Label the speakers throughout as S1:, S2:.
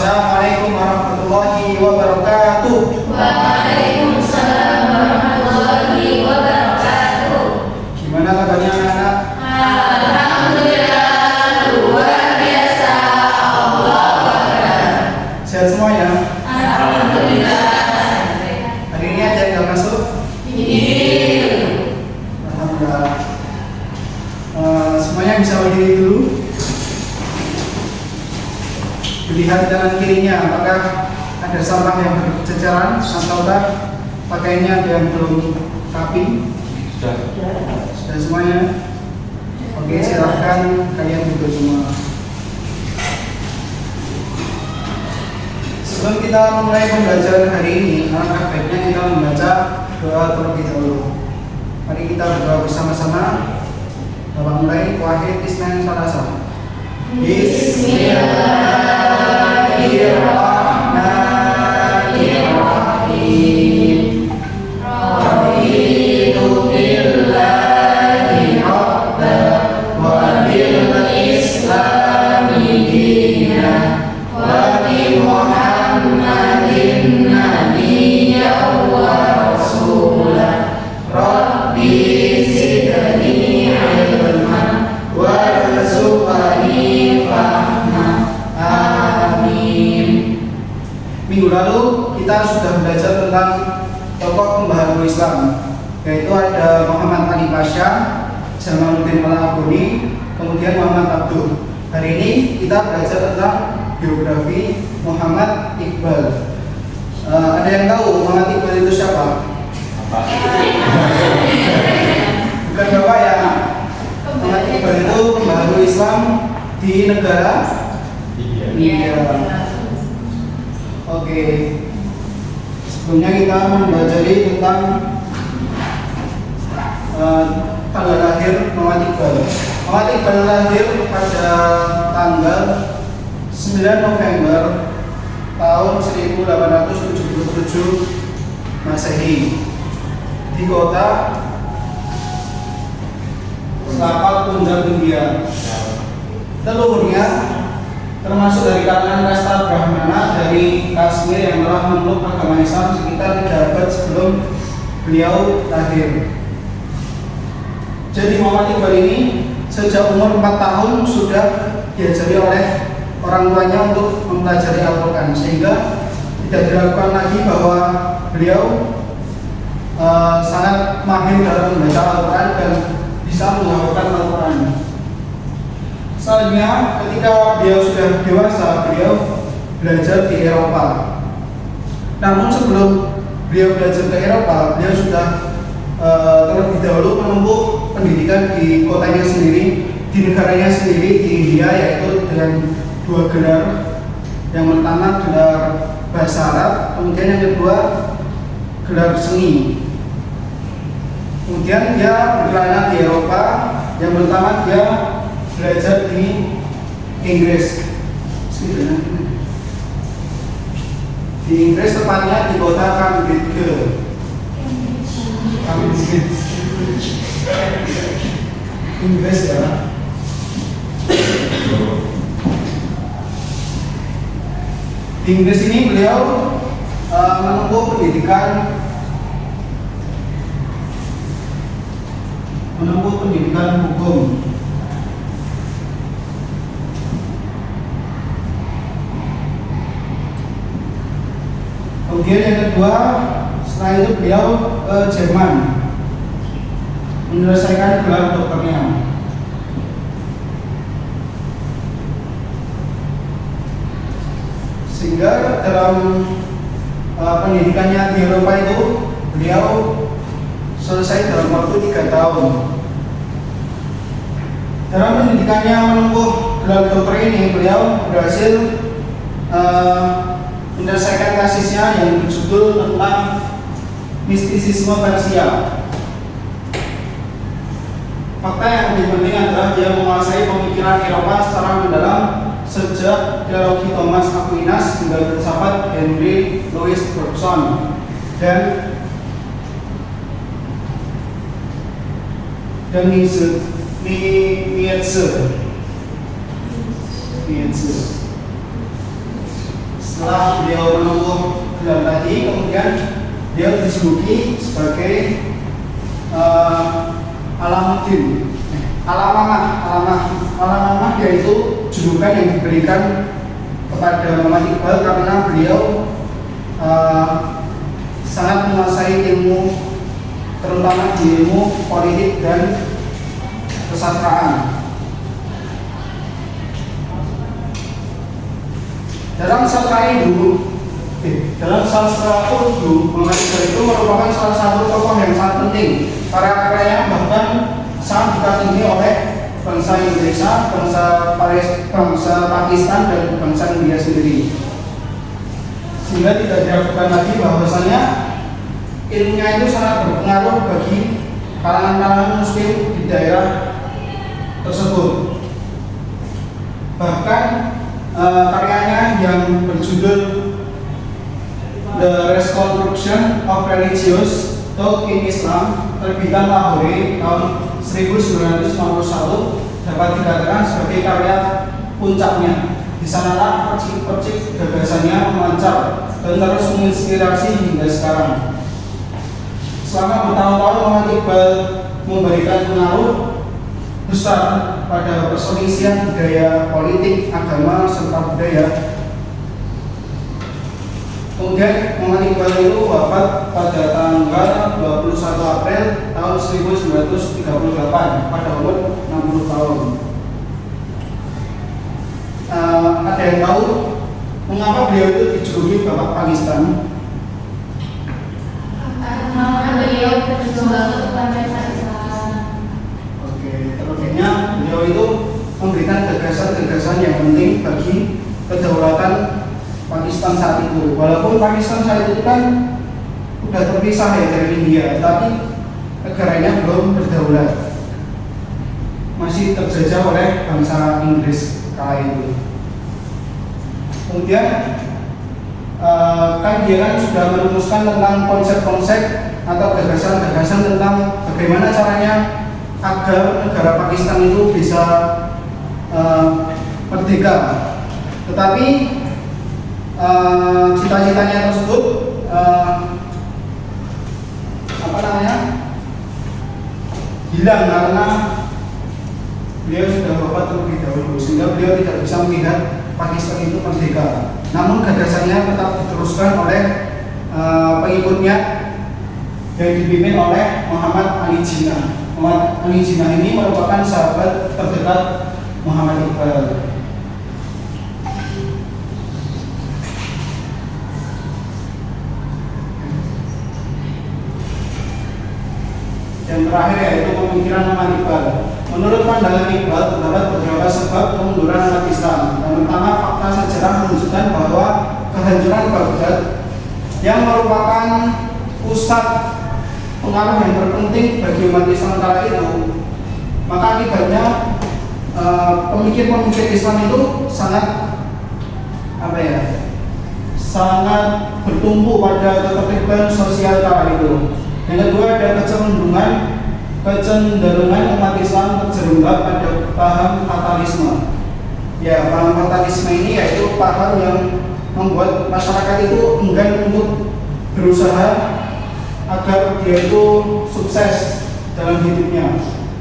S1: Assalamualaikum warahmatullahi wabarakatuh.
S2: Waalaikumsalam warahmatullahi wabarakatuh.
S1: Gimana kabarnya anak-anak?
S2: Alhamdulillah, luar biasa. Allah Akbar.
S1: Sehat semuanya?
S2: Alhamdulillah.
S1: Hari ini ada yang nggak masuk?
S2: Iya.
S1: Alhamdulillah. Semuanya bisa berdiri dulu. Lihat kanan kirinya, apakah ada sampah yang berceceran ataukah pakaiannya ada yang belum rapi? Sudah semuanya? Oke, silahkan kalian duduk semua. Sebelum kita mulai pembelajaran hari ini, alangkah baiknya kita membaca doa terlebih dahulu. Mari kita berdoa bersama-sama. Bapak mulai, wahid isnan salasa. Bismillahirrahmanirrahim. Raditu billahi rabban wa bil islami dinan wa bi Muhammadin nabiyyan wa rasulan. Rabbi zidni ilman warzuqni fahman. Amin. Minggu lalu kita sudah belajar tentang tokoh pembaharu Islam, yaitu ada Muhammad Ali Pasha, Jamaluddin Al-Abuni, kemudian Muhammad Abduh. Hari ini kita belajar tentang biografi Muhammad Iqbal. Ada yang tahu Muhammad Iqbal itu siapa? Bukan bapak ya. Muhammad Iqbal itu pembaharu Islam di negara India. Oke. Sebelumnya kita mempelajari tentang tanggal lahir Muhammad Iqbal. Muhammad Iqbal lahir pada tanggal 9 November tahun 1877 Masehi di kota Lapak Punjab, India. Leluhurnya termasuk dari kalangan kasta Brahmana dari Kashmir yang telah memeluk agama Islam sekitar 3 abad sebelum beliau lahir. Jadi Muhammad Iqbal ini sejak umur 4 tahun sudah diajari oleh orang tuanya untuk mempelajari Al-Quran, sehingga tidak diragukan lagi bahwa beliau sangat mahir dalam membaca Al-Quran dan bisa menghafalkan Al-Quran. Selanjutnya, ketika beliau sudah dewasa, beliau belajar di Eropa. Namun sebelum beliau belajar ke Eropa, beliau sudah terlebih dahulu menempuh pendidikan di kotanya sendiri, di negaranya sendiri, di India, yaitu dengan 2 gelar. Yang pertama gelar bahasa Arab, kemudian yang kedua gelar seni. Kemudian dia berkelana di Eropa. Yang pertama dia belajar di Inggris. Di Inggris, tepatnya di kota Cambridge. Inggris ya. Di Inggris ini beliau menempuh pendidikan hukum. Kemudian yang kedua, setelah itu beliau ke Jerman menyelesaikan gelar dokternya. Sehingga dalam pendidikannya di Eropa itu beliau selesai dalam waktu 3 tahun. Dalam pendidikannya menempuh gelar dokter ini, beliau berhasil menyelesaikan kasisnya yang berjudul tentang mistisisme Persia. Fakta yang lebih penting adalah dia menguasai pemikiran Eropa secara mendalam sejak teologi Thomas Aquinas hingga filsafat Henry Louis Bergson dan Nietzsche. Setelah beliau menempuh gelar tadi, kemudian beliau dijuluki sebagai Alamamah yaitu julukan yang diberikan kepada Muhammad Iqbal karena beliau sangat menguasai ilmu, terutama di ilmu politik dan kesastraan. Dalam sastra Urdu, Muhammad Iqbal itu merupakan salah satu tokoh yang sangat penting. Karya-karyanya bahkan sangat dikagumi oleh bangsa Indonesia, bangsa Pakistan, dan bangsa India sendiri. Sehingga tidak diragukan lagi bahwasanya ilmunya itu sangat berpengaruh bagi kalangan-kalangan muslim di daerah tersebut. Bahkan karyanya yang berjudul The Reconstruction of Religious Thought in Islam, terbitan Lahore tahun 1951, dapat dikatakan sebagai karya puncaknya. Di sanalah percik-percik gagasannya memancar dan terus menginspirasi hingga sekarang. Selama bertahun-tahun Muhammad Iqbal memberikan pengaruh besar pada perselisihan budaya politik, agama, serta budaya. Kemudian Muhammad Iqbal itu wafat pada tanggal 21 April tahun 1938 pada umur 60 tahun. Ada yang tahu mengapa beliau itu dijuluki Bapak Pakistan?
S2: Karena beliau berjuang untuk Pakistan.
S1: Oke, terlebihnya beliau itu memberikan gagasan-gagasan yang penting bagi kedaulatan Pakistan saat itu. Walaupun Pakistan saat itu kan sudah terpisah ya dari India, tapi negaranya belum berdaulat, masih terjajah oleh bangsa Inggris kala itu. Kemudian kan dia kan sudah merumuskan tentang konsep-konsep atau gagasan-gagasan tentang bagaimana caranya agar negara Pakistan itu bisa merdeka. Tetapi cita-citanya tersebut hilang karena beliau sudah wafat terlebih dahulu, sehingga beliau tidak bisa melihat Pakistan itu merdeka. Namun gagasannya tetap diteruskan oleh pengikutnya yang dipimpin oleh Muhammad Ali Jinnah. Muhammad Ali Jinnah ini merupakan sahabat terdekat Muhammad Iqbal. Yang terakhir yaitu pemikiran Muhammad Iqbal. Menurut pandangan Iqbal, terdapat beberapa sebab kemunduran umat Islam. Yang pertama, fakta sejarah menunjukkan bahwa kehancuran Baghdad yang merupakan pusat pengaruh yang terpenting bagi umat Islam kala itu, maka akibatnya pemikir-pemikir Islam itu sangat sangat bertumpu pada ketertiban sosial kala itu. Yang kedua, ada kecenderungan umat Islam terjerembab pada paham fatalisme. Ya, paham fatalisme ini yaitu paham yang membuat masyarakat itu enggan untuk berusaha agar dia itu sukses dalam hidupnya,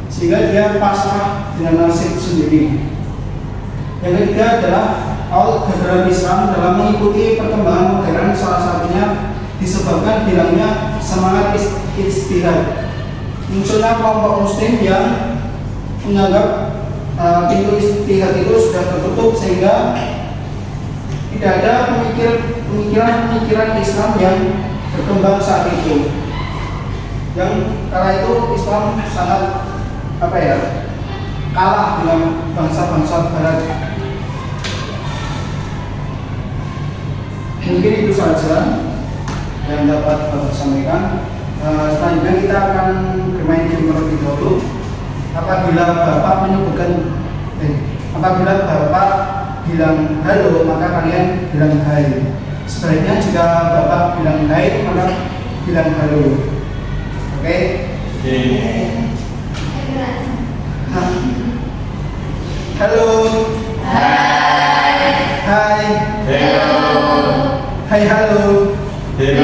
S1: sehingga dia pasrah dengan nasib sendiri. Yang ketiga adalah kegagalan Islam dalam mengikuti perkembangan modern, salah satunya disebabkan hilangnya semangat ijtihad. Munculnya kelompok muslim yang menganggap pintu ijtihad itu sudah tertutup, sehingga tidak ada pemikiran Islam yang berkembang saat itu. Yang kala itu Islam sangat kalah dengan bangsa-bangsa barat. Mungkin itu saja yang dapat Bapak sampaikan. Selanjutnya kita akan bermain game terlebih dahulu. Apabila Bapak bilang halo, maka kalian bilang hai. Sebaliknya jika Bapak bilang hai, maka bilang halo. Oke? Halo.
S2: Hai.
S1: Hai.
S2: Hello.
S1: Hai halo. Hai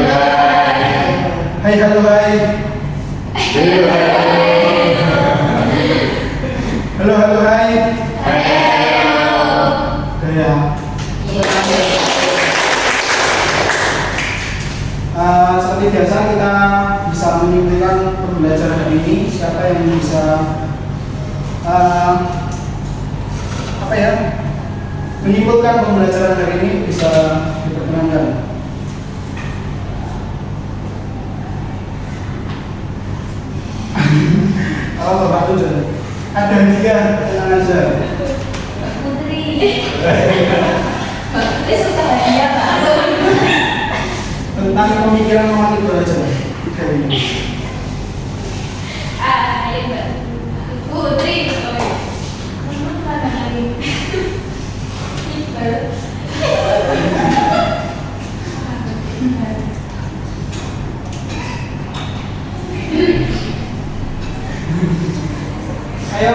S1: halo hai. Halo halo hai. Ya. Seperti biasa kita bisa menyimpulkan pembelajaran hari ini. Siapa yang bisa menyimpulkan pembelajaran hari ini bisa diperkenankan. Kalau Bapak tujuan ada dia, tenang aja.
S2: Putri. Putri suka hadiah Pak.
S1: Tentang pemikiran Mama itu aja. Ini.
S2: Ayo Mbak. Putri. Mama mana lagi? Ibu.
S1: Ayo.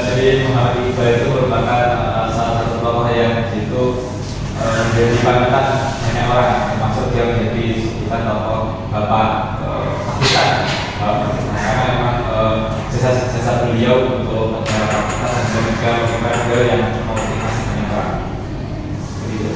S3: Jadi Muhammad Iqbal itu merupakan salah satu tokoh yang itu menjadi panutan banyak orang, termasuk dia menjadi sebutan tokoh bapak Pakistan. Karena memang jasa beliau untuk negara Pakistan dan juga bagaimana beliau yang memotivasi banyak orang. Begitu.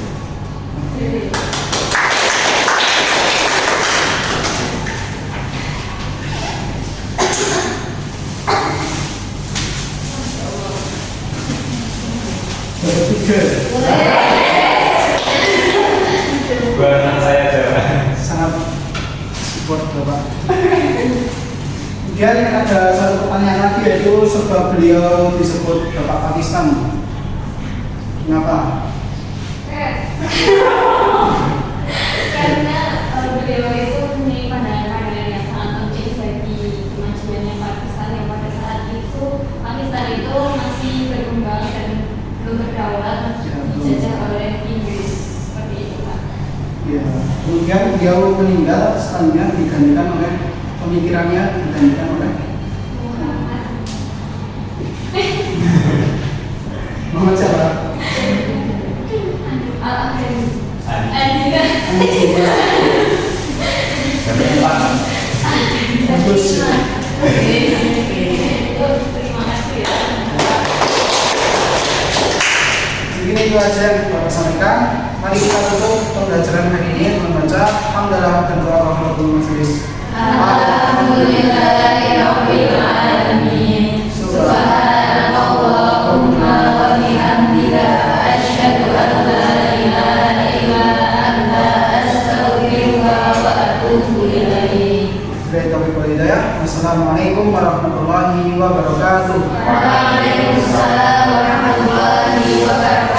S3: Bukan saya aja.
S1: Sangat support Bapak. Kemudian ada satu pertanyaan lagi, yaitu sebab beliau disebut Bapak Pakistan. Kenapa?
S2: Karena beliau itu mempunyai pandangan-pandangan yang sangat penting bagi kemajuannya Pakistan, yang pada saat itu Pakistan itu masih berkembang dan belum berdaulat, dijajah oleh Inggris, seperti itu Pak.
S1: Ya. Kemudian beliau meninggal, selanjutnya digantikan oleh pemikirannya digantikan oleh Muhammad siapa? Bagus.
S2: Terima kasih ya.
S1: Mungkin itu aja yang Bapak sampaikan. Mari kita tutup pembelajaran hari ini dengan membaca hamdalah dan doa rahmatul majelis.
S2: Alhamdulillahirabbil alamin. Subhanallahumma wa bihamdika asyhadu an la ilaha illa anta astaghfiruka wa atubu ilaik.
S1: Wassalamualaikum warahmatullahi wabarakatuh.
S2: Waalaikumsalam warahmatullahi wabarakatuh.